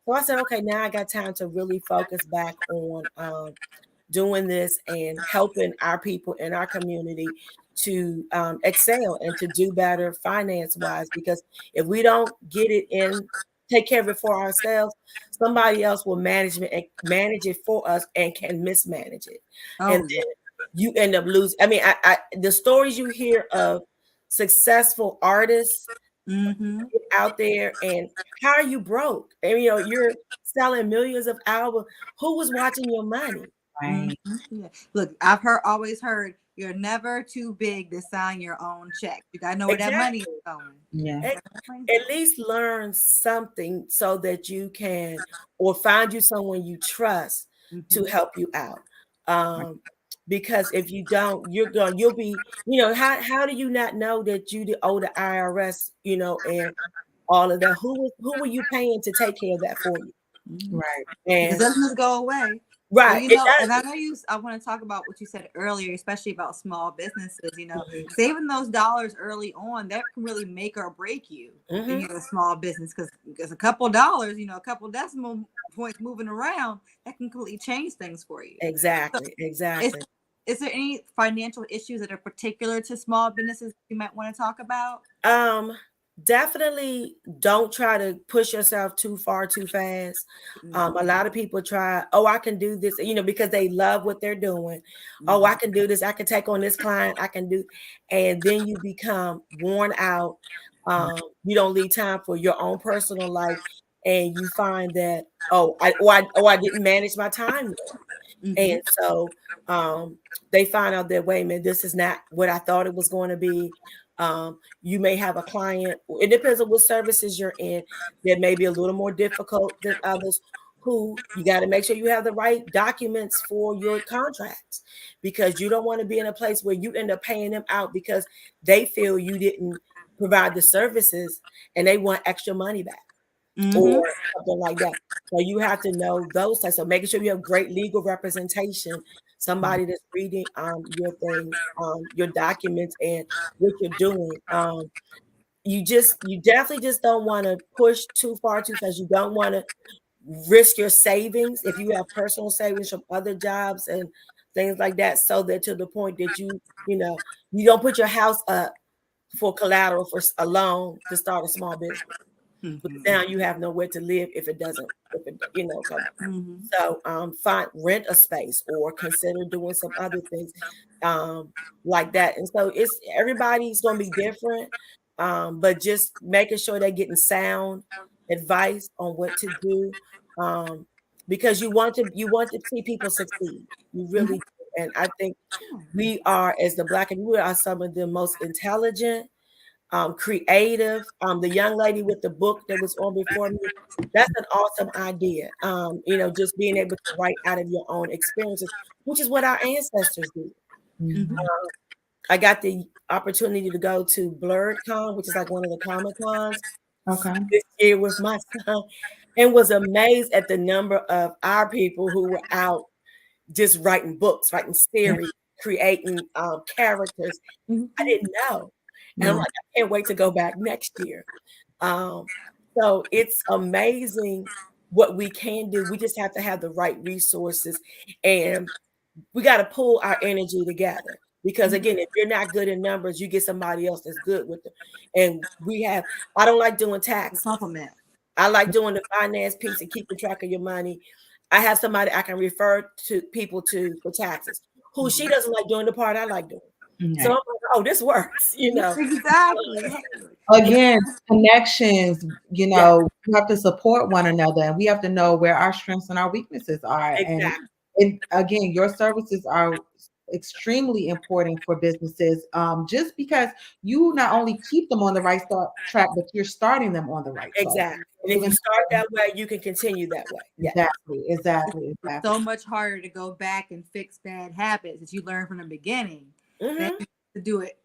so I said, okay, now I got time to really focus back on doing this and helping our people in our community to excel and to do better finance wise, because if we don't get it in, take care of it for ourselves, somebody else will manage it for us and can mismanage it. And then you end up losing. I mean, the stories you hear of successful artists out there, and how are you broke? And you're selling millions of albums. Who was watching your money? Right. Yeah. Look, I've always heard you're never too big to sign your own check. You gotta know where that money is going. Yeah. At least learn something so that you can, or find you someone you trust to help you out. Because if you don't, you'll be, how do you not know that you owe the IRS, and all of that? Who were you paying to take care of that for you? Right. And it doesn't go away. Right. Well, and I know I want to talk about what you said earlier, especially about small businesses, saving those dollars early on, that can really make or break you in your small business, because a couple dollars, a couple decimal points moving around, that can completely change things for you. Exactly. So Exactly. Is there any financial issues that are particular to small businesses you might want to talk about? Definitely don't try to push yourself too far too fast. A lot of people try, oh, I can do this, because they love what they're doing. Oh, I can do this, I can take on this client, I can do, and then you become worn out. You don't leave time for your own personal life, and you find that, I didn't manage my time. And so they find out that, wait a minute, this is not what I thought it was going to be. You may have a client, it depends on what services you're in, that may be a little more difficult than others, who you got to make sure you have the right documents for your contracts, because you don't want to be in a place where you end up paying them out because they feel you didn't provide the services and they want extra money back. or something like that. So you have to know those types. So making sure you have great legal representation, somebody that's reading your things, your documents, and what you're doing. You definitely just don't want to push too far too fast. You don't want to risk your savings if you have personal savings from other jobs and things like that, so that to the point that you don't put your house up for collateral for a loan to start a small business. But now you have nowhere to live if it come. So rent a space or consider doing some other things like that. And so everybody's going to be different, but just making sure they're getting sound advice on what to do, because you want to see people succeed. You really do. And I think we are, as the Black community, we are some of the most intelligent, creative. The young lady with the book that was on before me, that's an awesome idea. Just being able to write out of your own experiences, which is what our ancestors did. I got the opportunity to go to BlurredCon, which is like one of the Comic Cons this year with my son, and was amazed at the number of our people who were out just writing books, writing series, creating characters. I didn't know. And I'm like, I can't wait to go back next year. So it's amazing what we can do. We just have to have the right resources, and we got to pull our energy together. Because again, if you're not good in numbers, you get somebody else that's good with them. And I don't like doing tax. Compliment. I like doing the finance piece and keeping track of your money. I have somebody I can refer to people to for taxes, who she doesn't like doing the part I like doing. So I'm like, oh, this works, Exactly. Again, connections, you have to support one another, and we have to know where our strengths and our weaknesses are. Exactly. And again, your services are extremely important for businesses, just because you not only keep them on the right track, but you're starting them on the right track. Exactly. And if you start that way, you can continue that way. Exactly. It's so much harder to go back and fix bad habits as you learn from the beginning than to do it,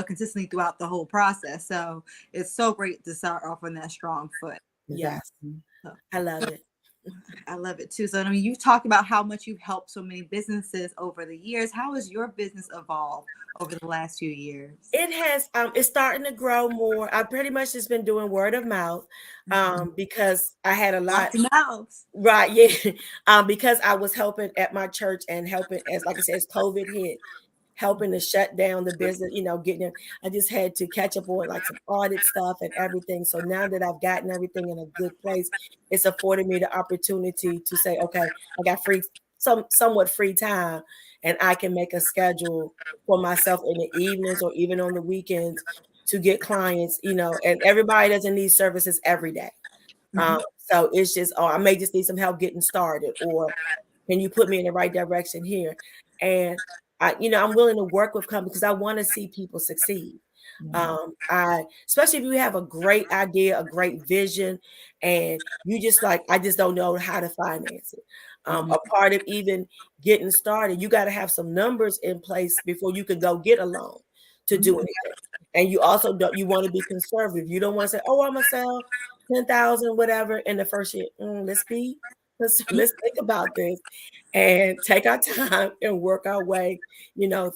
consistently throughout the whole process. So it's so great to start off on that strong foot. Yes. I love it. I love it too. So, I mean, you've talked about how much you've helped so many businesses over the years. How has your business evolved over the last few years? It has. It's starting to grow more. I pretty much just been doing word of mouth, because I had a lot. Right. Yeah. Because I was helping at my church and helping, as like I said, as COVID hit, helping to shut down the business, getting it. I just had to catch up on like some audit stuff and everything. So now that I've gotten everything in a good place, it's afforded me the opportunity to say, okay, I got somewhat free time, and I can make a schedule for myself in the evenings or even on the weekends to get clients, and everybody doesn't need services every day. So it's just, I may just need some help getting started, or can you put me in the right direction here? And I'm willing to work with companies because I want to see people succeed. Especially if you have a great idea, a great vision, and you just I just don't know how to finance it. A part of even getting started, you got to have some numbers in place before you can go get a loan to do anything. And you also you want to be conservative. You don't want to say, oh, I'm going to sell 10,000, whatever, in the first year. Let's think about this and take our time and work our way,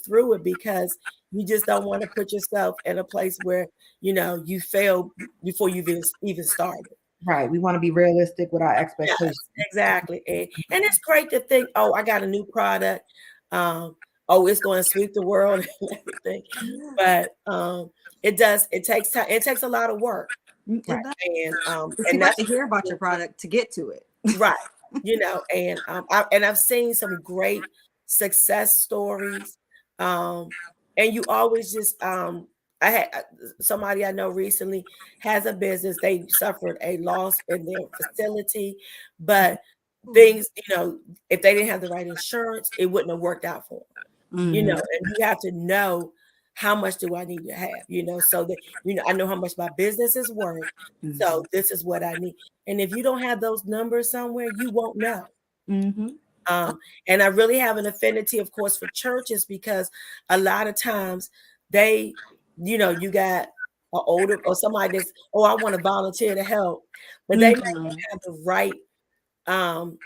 through it, because you just don't want to put yourself in a place where, you fail before you've even started. Right. We want to be realistic with our expectations. Yes, exactly. And it's great to think, oh, I got a new product. It's going to sweep the world and everything. But it takes time. It takes a lot of work. Right. And that's to hear about your product to get to it. Right. And I've seen some great success stories. And you always just, I had somebody I know recently has a business. They suffered a loss in their facility, but things, if they didn't have the right insurance, it wouldn't have worked out for them. And you have to know, how much do I need to have, so that, I know how much my business is worth. So this is what I need. And if you don't have those numbers somewhere, you won't know. And I really have an affinity, of course, for churches, because a lot of times they, you got older or somebody that's, oh, I want to volunteer to help, but they may not have the right Skill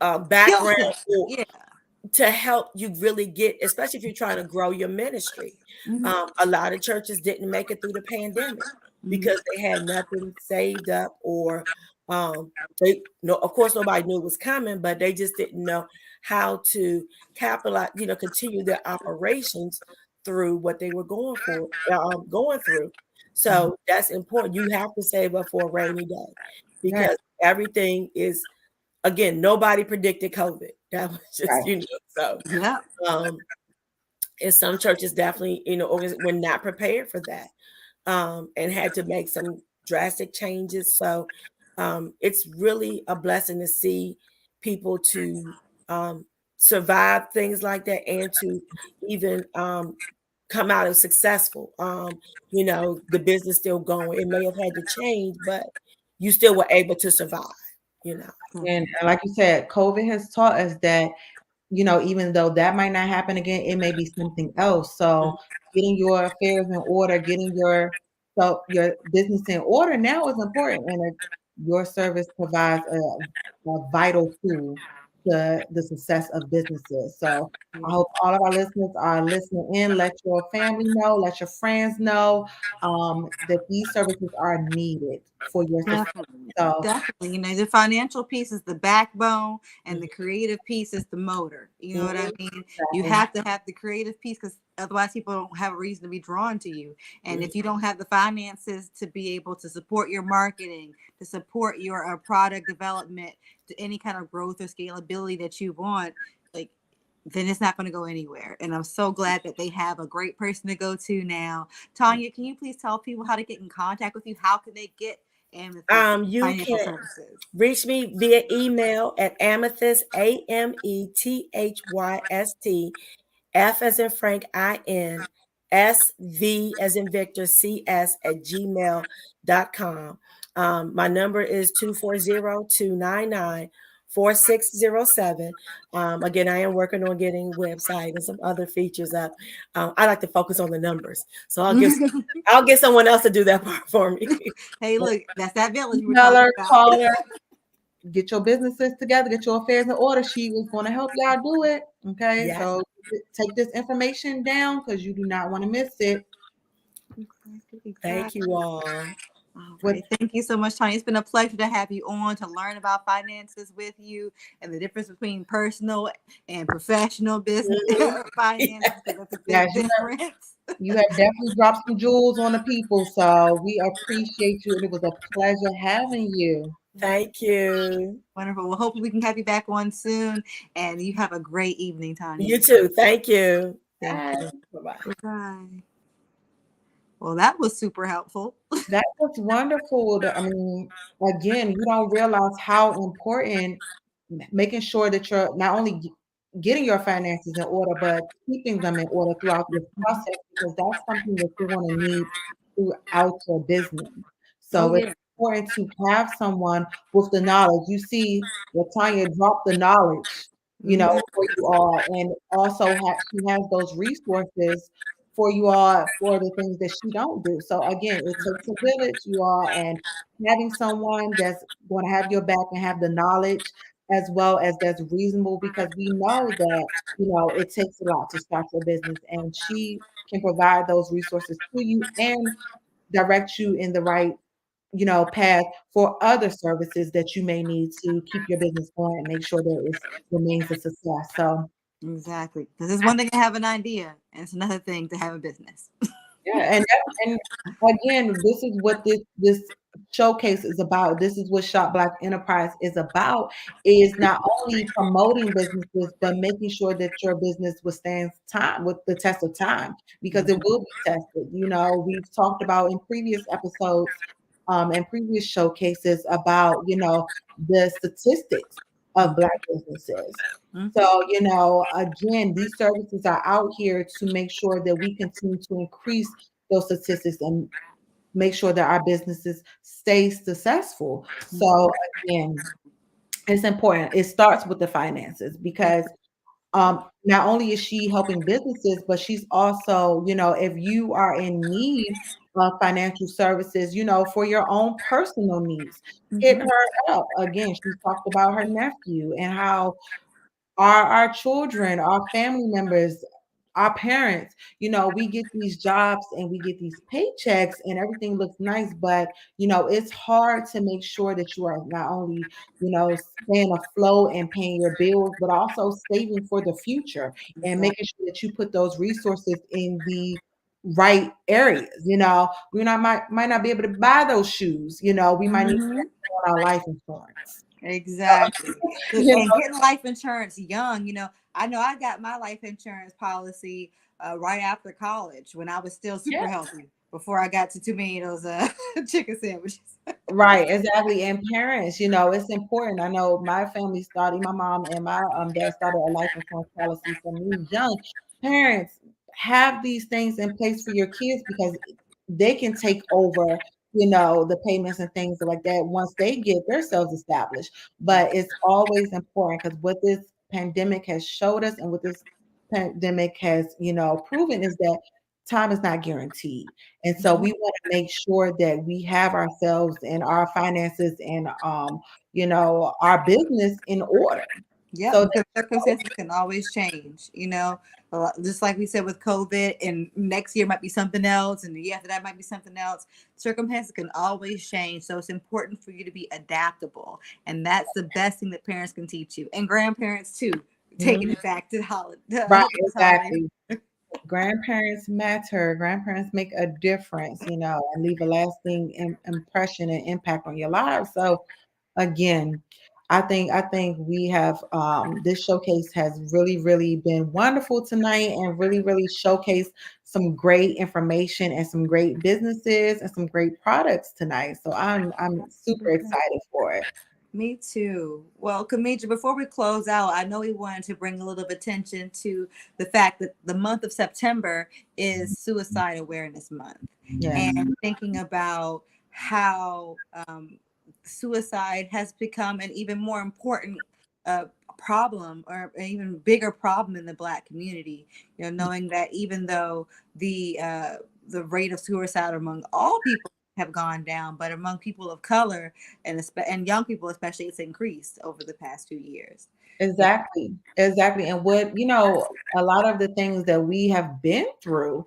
background set. or Yeah. to help you really get, especially if you're trying to grow your ministry. A lot of churches didn't make it through the pandemic because they had nothing saved up, or they no, of course nobody knew it was coming, but they just didn't know how to capitalize, continue their operations through what they were going through. So that's important. You have to save up for a rainy day Right. because everything is, again, nobody predicted COVID. That was just, Right. so Yeah. and some churches definitely, were not prepared for that, and had to make some drastic changes. So it's really a blessing to see people to survive things like that, and to even come out as successful. The business still going. It may have had to change, but you still were able to survive, And like you said, COVID has taught us that, even though that might not happen again, it may be something else. So getting your affairs in order, getting your business in order now is important, and your service provides a vital tool to the success of businesses. So I hope all of our listeners are listening in. Let your family know, let your friends know that these services are needed for your success. Definitely. So Definitely. The financial piece is the backbone and the creative piece is the motor. You know what I mean? You have to have the creative piece because otherwise people don't have a reason to be drawn to you. And if you don't have the finances to be able to support your marketing, to support your product development, to any kind of growth or scalability that you want, like, then it's not going to go anywhere. And I'm so glad that they have a great person to go to now. Tanya, can you please tell people how to get in contact with you? How can they get Amethyst you financial can services? reach me via email at amethyst, AMETHYST, F as in Frank, IN, SV as in Victor, CS at gmail.com. My number is 240-299-4607. Again, I am working on getting website and some other features up. I like to focus on the numbers, so I'll get someone else to do that part for me. Hey, look, that's that village we were email talking her, about. call her, get your businesses together, get your affairs in order. She was going to help y'all do it. Okay, Yes. so take this information down because you do not want to miss it. Thank you all. All right. Thank you so much, Tanya. It's been a pleasure to have you on to learn about finances with you and the difference between personal and professional business finances. That's a big difference. You have definitely dropped some jewels on the people, so we appreciate you, and it was a pleasure having you. Thank you. Wonderful. Well, hopefully we can have you back on soon, and you have a great evening, Tanya. You too. Thank you. Thank you. Bye-bye. Bye. Well, that was super helpful. That was wonderful. I mean, again, you don't realize how important making sure that you're not only getting your finances in order, but keeping them in order throughout this process, because that's something that you're going to need throughout your business. So it's important to have someone with the knowledge. You see, Tanya dropped the knowledge, for you all, and also she has those resources for you all for the things that she don't do. So again, it takes a village, you all, and having someone that's going to have your back and have the knowledge as well as that's reasonable, because we know that, it takes a lot to start your business, and she can provide those resources to you and direct you in the right, path for other services that you may need to keep your business going and make sure that it remains a success. So exactly, because it's one thing to have an idea, and it's another thing to have a business. Yeah, and again, this is what this showcase is about. This is what Shop Black Enterprise is about, is not only promoting businesses, but making sure that your business withstands time with the test of time, because it will be tested. We've talked about in previous episodes, and previous showcases about, the statistics of Black businesses. So, again, these services are out here to make sure that we continue to increase those statistics and make sure that our businesses stay successful. So again, it's important. It starts with the finances, because Not only is she helping businesses, but she's also, if you are in need of financial services, for your own personal needs, hit Mhm. her up. Again, she talked about her nephew and how our children, our family members, our parents, we get these jobs and we get these paychecks and everything looks nice, but it's hard to make sure that you are not only, staying afloat and paying your bills, but also saving for the future and Exactly. making sure that you put those resources in the right areas. We might not be able to buy those shoes, we might need to Mhm. on our life insurance. Exactly. You And know, getting life insurance young, I know I got my life insurance policy right after college when I was still yeah. super healthy before I got to too many of those chicken sandwiches. Right, exactly. And parents, it's important. I know my family started, my mom and my dad started a life insurance policy for me young. Parents, have these things in place for your kids because they can take over, the payments and things like that once they get themselves established. But it's always important because what this pandemic has showed us and what this pandemic has, proven is that time is not guaranteed. And so Mhm. we want to make sure that we have ourselves and our finances and our business in order. Yep, So that, because circumstances can always change, just like we said with COVID, and next year might be something else, and the year after that might be something else. Circumstances can always change. So it's important for you to be adaptable. And that's the best thing that parents can teach you. And grandparents too, taking Mhm. it back to Right, this holiday. exactly. Grandparents matter. Grandparents make a difference, and leave a lasting impression and impact on your lives. So again, I think we have this showcase has really, really been wonderful tonight and really, really showcased some great information and some great businesses and some great products tonight. So I'm super excited for it. Me too. Well, Kamija, before we close out, I know we wanted to bring a little attention to the fact that the month of September is Suicide Awareness Month. Yes. And thinking about how suicide has become an even more important problem, or an even bigger problem in the Black community. Knowing that even though the rate of suicide among all people have gone down, but among people of color and young people especially, it's increased over the past 2 years. Yeah. Exactly. Exactly. And what, a lot of the things that we have been through,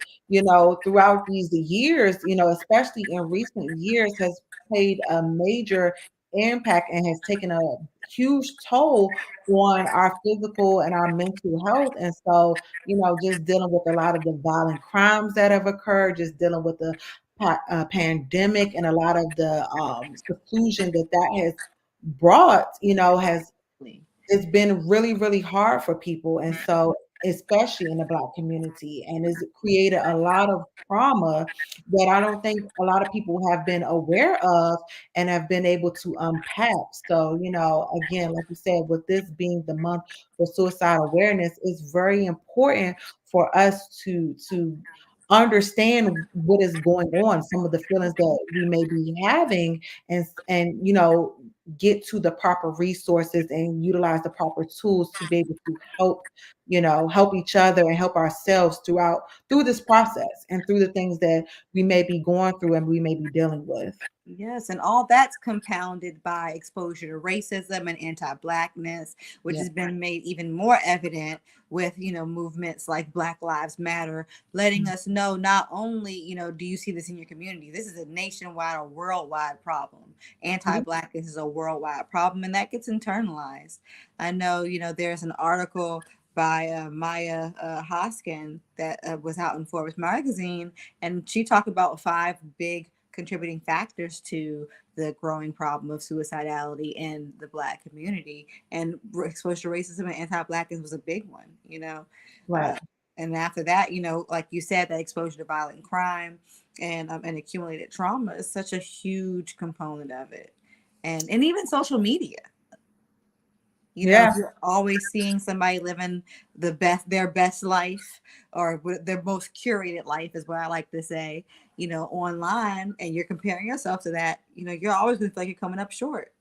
throughout these years, especially in recent years, has played a major impact and has taken a huge toll on our physical and our mental health. And so, just dealing with a lot of the violent crimes that have occurred, just dealing with the pandemic and a lot of the seclusion that has brought, has it's been really, really hard for people. And so, especially in the Black community, and it's created a lot of trauma that I don't think a lot of people have been aware of and have been able to unpack. So, again, like you said, with this being the month for suicide awareness, it's very important for us to understand what is going on, some of the feelings that we may be having, and get to the proper resources and utilize the proper tools to be able to help each other and help ourselves through this process and through the things that we may be going through and we may be dealing with. Yes, and all that's compounded by exposure to racism and anti-blackness, which Yeah. has been made even more evident with, movements like Black Lives Matter, letting us know not only, do you see this in your community? This is a nationwide or worldwide problem. Yeah. Anti-blackness is a worldwide problem, and that gets internalized. I know, there's an article by Maya Hoskin that was out in Forbes magazine, and she talked about 5 big contributing factors to the growing problem of suicidality in the Black community. And exposure to racism and anti-Blackness was a big one, Right. Uh, and after that, like you said, that exposure to violent crime and accumulated trauma is such a huge component of it. And even social media. Yeah. You're always seeing somebody living their best life, or their most curated life, is what I like to say, online, and you're comparing yourself to that, you're always going to feel like you're coming up short.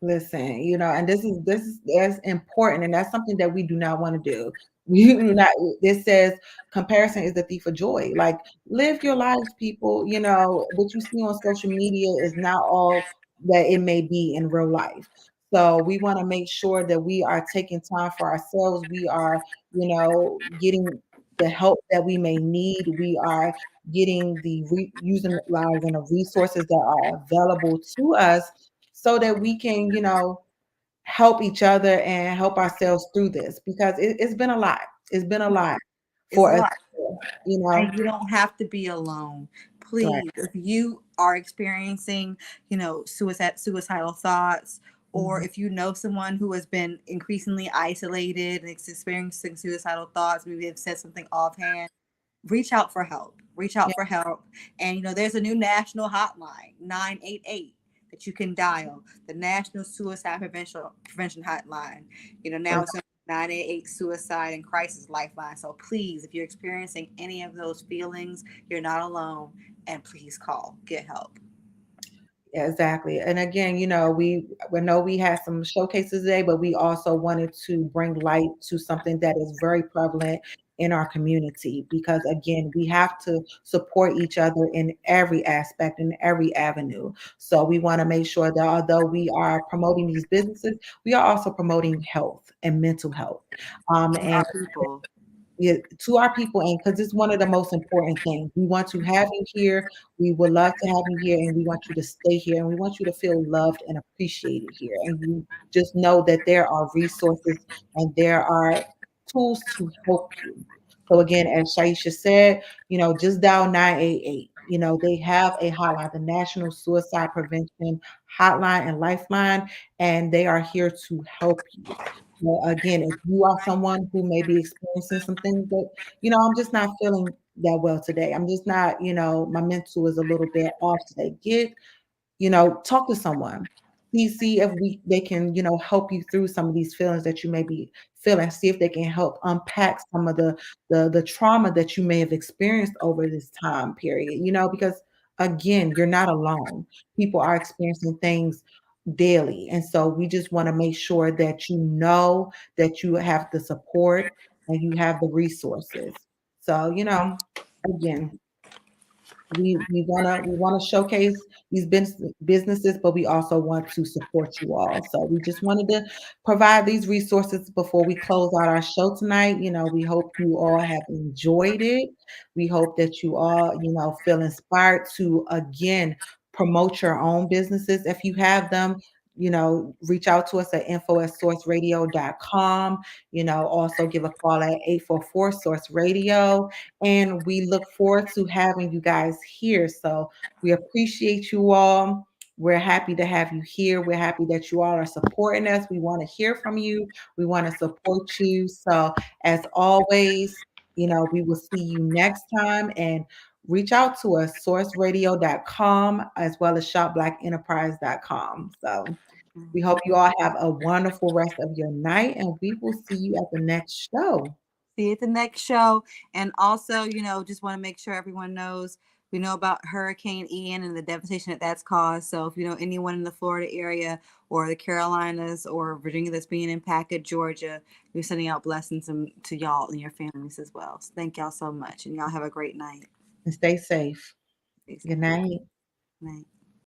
Listen, and that's important, and that's something that we do not want to do. We do not. This says comparison is the thief of joy. Like, live your lives, people. What you see on social media is not all that it may be in real life. So we want to make sure that we are taking time for ourselves. We are, getting the help that we may need. We are getting utilizing the resources that are available to us so that we can, help each other and help ourselves through this because it's been a lot. It's been a lot It's a for us, lot. you And know. you don't have to be alone. Right. Please, if you are experiencing, suicidal thoughts, or Mhm. if you know someone who has been increasingly isolated and is experiencing suicidal thoughts, maybe they've said something offhand, reach out for help. Reach Yeah, out for help. And there's a new national hotline, 988, that you can dial, the National Suicide Prevention Hotline. Now ex- it's 988 Suicide and Crisis Lifeline. So please, if you're experiencing any of those feelings, you're not alone, and please call, get help. exactly. And again, we know we had some showcases today, but we also wanted to bring light to something that is very prevalent in our community because again, we have to support each other in every aspect, in every avenue. So we want to make sure that although we are promoting these businesses, we are also promoting health and mental health. And Our people. yeah, to our people, and because it's one of the most important things. We want to have you here. We would love to have you here, and we want you to stay here, and we want you to feel loved and appreciated here. And you just know that there are resources and there are tools to help you. So again, as Shaisha said, just dial 988. They have a hotline, the National Suicide Prevention Hotline and Lifeline, and they are here to help you. Well, again, if you are someone who may be experiencing some things that, I'm just not feeling that well today. I'm just not, my mental is a little bit off today. Talk to someone. See if they can, help you through some of these feelings that you may be feeling. See if they can help unpack some of the trauma that you may have experienced over this time period. Because again, you're not alone. People are experiencing things daily. And so we just want to make sure that you know that you have the support and you have the resources. So, again, we wanna showcase these businesses, but we also want to support you all. So we just wanted to provide these resources before we close out our show tonight. We hope you all have enjoyed it. We hope that you all, feel inspired to again promote your own businesses if you have them. Reach out to us at info@sourceradio.com. Also give a call at 844 Source Radio, and we look forward to having you guys here. So we appreciate you all. We're happy to have you here. We're happy that you all are supporting us. We want to hear from you. We want to support you. So as always, we will see you next time, and reach out to us, sourceradio.com as well as shopblackenterprise.com. So we hope you all have a wonderful rest of your night, and we will see you at the next show. See you at the next show. And also, just want to make sure everyone knows we know about Hurricane Ian and the devastation that that's caused. So if you know anyone in the Florida area or the Carolinas or Virginia that's being impacted, Georgia, we're sending out blessings to y'all and your families as well. So thank y'all so much. And y'all have a great night. And stay safe. Stay safe. Good night. Night.